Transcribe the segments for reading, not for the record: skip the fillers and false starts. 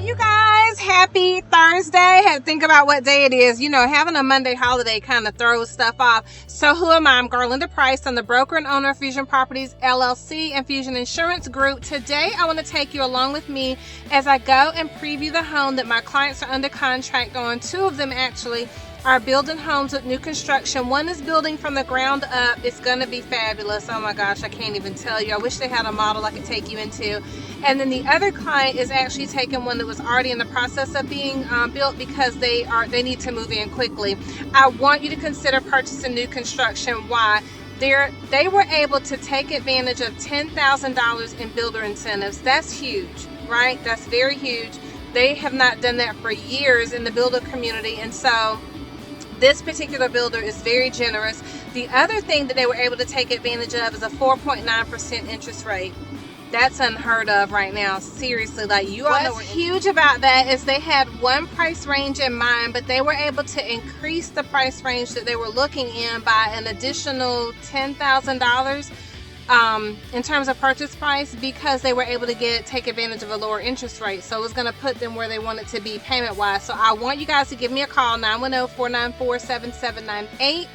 you guys, happy Thursday. Had to think about what day it is. You know, having a Monday holiday kind of throws stuff off. So who am I? I'm Garlinda Price. I'm the broker and owner of Fusion Properties LLC and Fusion Insurance Group. Today I want to take you along with me as I go and preview the home that my clients are under contract on. Two of them actually are building homes with new construction. One is building from the ground up. It's gonna be fabulous. Oh my gosh, I can't even tell you. I wish they had a model I could take you into. And then the other client is actually taking one that was already in the process of being built because they need to move in quickly. I want you to consider purchasing new construction. Why? They were able to take advantage of $10,000 in builder incentives. That's huge, right? That's very huge. They have not done that for years in the builder community, and so this particular builder is very generous. The other thing that they were able to take advantage of is a 4.9% interest rate. That's unheard of right now. Seriously, like, you all know what's huge about that is they had one price range in mind, but they were able to increase the price range that they were looking in by an additional $10,000 in terms of purchase price, because they were able to take advantage of a lower interest rate. So it was going to put them where they wanted to be payment wise. So I want you guys to give me a call, 910-494-7798.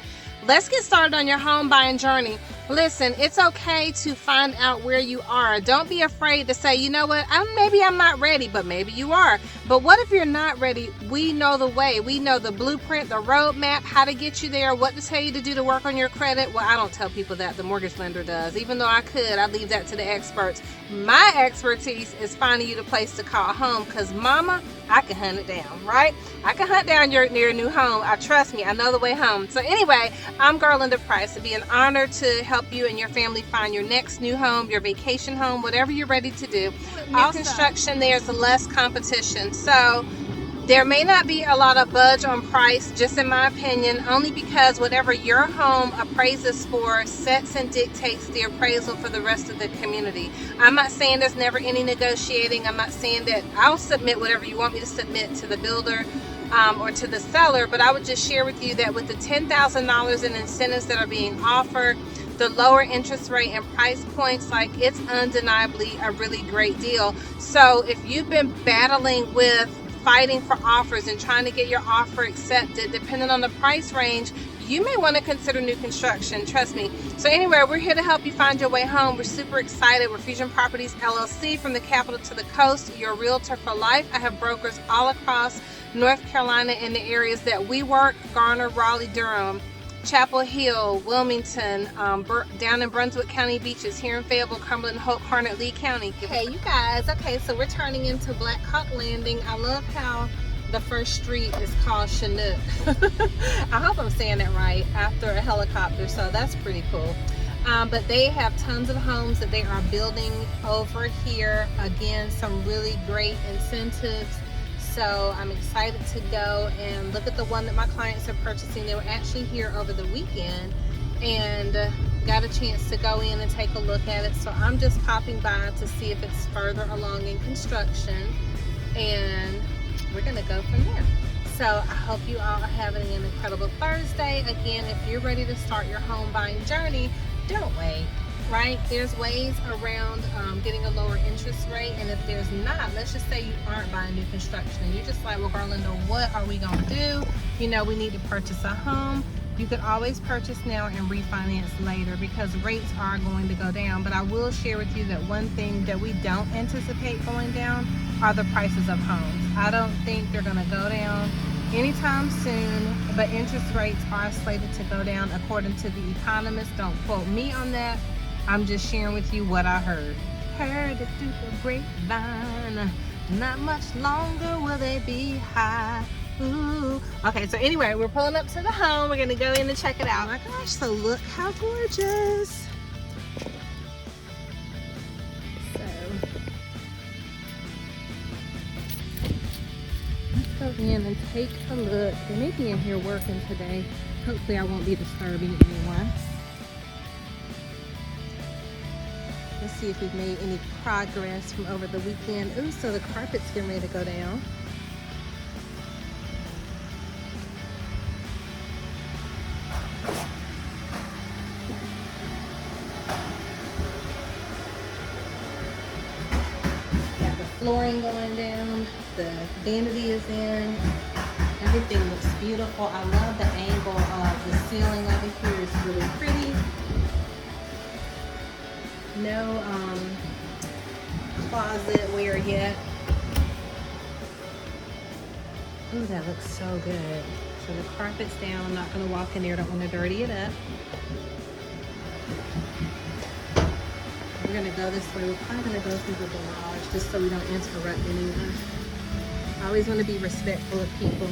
Let's get started on your home buying journey. Listen, it's okay to find out where you are. Don't be afraid to say, you know what, maybe I'm not ready, but maybe you are. But what if you're not ready? We know the way. We know the blueprint, the roadmap, how to get you there, what to tell you to do to work on your credit. Well, I don't tell people that. The mortgage lender does. Even though I could, I leave that to the experts. My expertise is finding you the place to call home, because mama, I can hunt it down, right? I can hunt down your new home. Trust me, I know the way home. So anyway, I'm Garlinda Price. It'd be an honor to help you and your family find your next new home, your vacation home, whatever you're ready to do. New construction, there's less competition. So there may not be a lot of budge on price, just in my opinion, only because whatever your home appraises for sets and dictates the appraisal for the rest of the community. I'm not saying there's never any negotiating. I'm not saying that I'll submit whatever you want me to submit to the builder or to the seller, but I would just share with you that with the $10,000 in incentives that are being offered, the lower interest rate and price points, like, it's undeniably a really great deal. So if you've been battling with fighting for offers and trying to get your offer accepted, depending on the price range, you may want to consider new construction. Trust me. So anyway, we're here to help you find your way home. We're super excited. We're Fusion Properties LLC, from the capital to the coast, your realtor for life. I have brokers all across North Carolina in the areas that we work: Garner, Raleigh, Durham, Chapel Hill, Wilmington, down in Brunswick County Beaches, here in Fayetteville, Cumberland, Hope, Harnett, Lee County. Hey, you guys. Okay, so we're turning into Black Hawk Landing. I love how the first street is called Chinook. I hope I'm saying that right, after a helicopter, so that's pretty cool. But they have tons of homes that they are building over here. Again, some really great incentives. So I'm excited to go and look at the one that my clients are purchasing. They were actually here over the weekend and got a chance to go in and take a look at it. So I'm just popping by to see if it's further along in construction, and we're gonna go from there. So I hope you all are having an incredible Thursday. Again, if you're ready to start your home buying journey, don't wait. Right? There's ways around getting a lower interest rate, and if there's not, let's just say you aren't buying new construction and you're just like, well, Garlinda, what are we gonna do? You know, we need to purchase a home. You could always purchase now and refinance later, because rates are going to go down. But I will share with you that one thing that we don't anticipate going down are the prices of homes. I don't think they're gonna go down anytime soon, but interest rates are slated to go down according to the economists. Don't quote me on that. I'm just sharing with you what I heard. Heard it through the grapevine. Not much longer will they be high. Ooh. Okay, so anyway, we're pulling up to the home. We're gonna go in and check it out. Oh my gosh, so look how gorgeous. So let's go in and take a look. They may be in here working today. Hopefully I won't be disturbing anyone. Let's see if we've made any progress from over the weekend. Ooh, so the carpet's getting ready to go down. Got the flooring going down. The vanity is in. Everything looks beautiful. I love the angle of the ceiling over here. It's really pretty. No closet wear yet. Ooh, that looks so good. So the carpet's down. I'm not going to walk in there. I don't want to dirty it up. We're going to go this way. We're probably going to go through the garage just so we don't interrupt anyone. I always want to be respectful of people.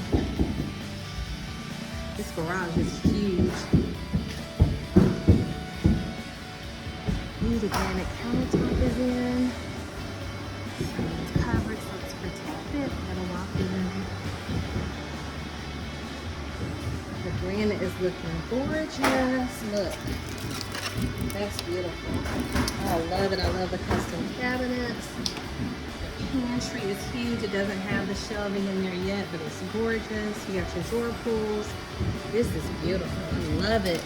This garage is huge. Ooh, the granite countertop is in. So it's covered, so it's protected. Gotta walk in. The granite is looking gorgeous. Look, that's beautiful. I love it. I love the custom cabinets. The pantry is huge. It doesn't have the shelving in there yet, but it's gorgeous. You got your drawer pulls. This is beautiful. I love it.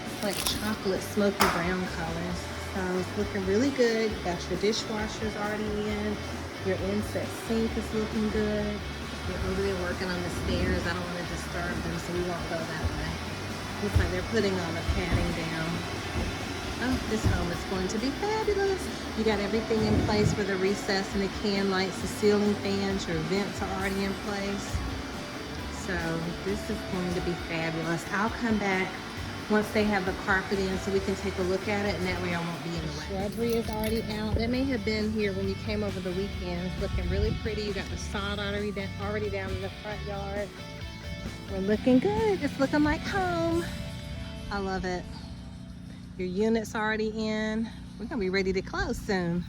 It's like chocolate smoky brown colors. So it's looking really good. You got your dishwashers already in. Your inset sink is looking good. They're over there working on the stairs. I don't want to disturb them, so we won't go that way. Looks like they're putting all the padding down. Oh, this home is going to be fabulous. You got everything in place for the recess and the can lights, the ceiling fans, your vents are already in place. So this is going to be fabulous. I'll come back once they have the carpet in so we can take a look at it, and that way I won't be in the way. Shrubbery is already out. That may have been here when you came over the weekend. It's looking really pretty. You got the sod already down in the front yard. We're looking good. It's looking like home. I love it. Your unit's already in. We're gonna be ready to close soon.